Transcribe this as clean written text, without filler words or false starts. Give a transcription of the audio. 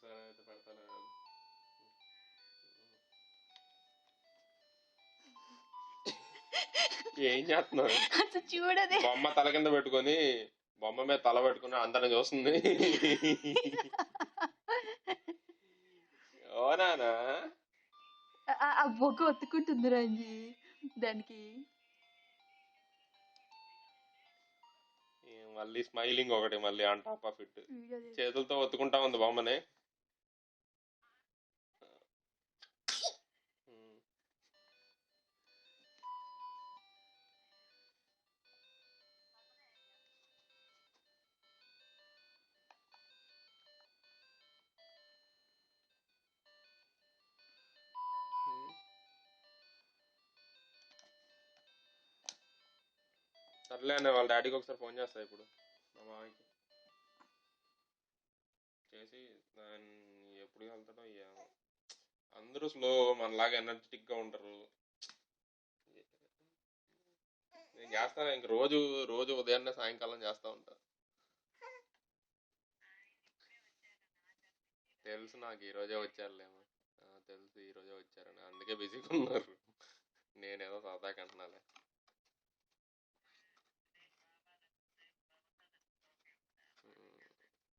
సరే అయితే పెడతాను. ఏం చేస్తున్నావు? అసలు చూడదే. బొమ్మ తల కింద పెట్టుకొని బొమ్మ మీద తల పెట్టుకుని అందరిని చూస్తుంది. ఓనానా ఆ బొగ్గ ఒత్తుకుంటుంది రంజి దానికి. మళ్ళీ స్మైలింగ్ ఒకటి మళ్ళీ on top of it. Video తీసి. చేతులతో ఒత్తుకుంటా ఉంది బొమ్మని. సర్లే అన్న వాళ్ళ డాడీకి ఒకసారి ఫోన్ చేస్తా ఇప్పుడు, మా మామయ్యకి చేసి ఎప్పుడు వెళ్తాడో ఏమో. అందరూ స్లో, మనలాగా ఎనర్జెటిక్ గా ఉంటారు. నేను చేస్తాను ఇంక రోజు రోజు ఉదయాన్నే సాయంకాలం చేస్తా ఉంటా. తెలుసు నాకు ఈ రోజే వచ్చారులేమో. తెలుసు ఈ రోజే వచ్చారని, అందుకే బిజీగా ఉన్నారు. నేనేదో సరదాకి అంటున్నాలే.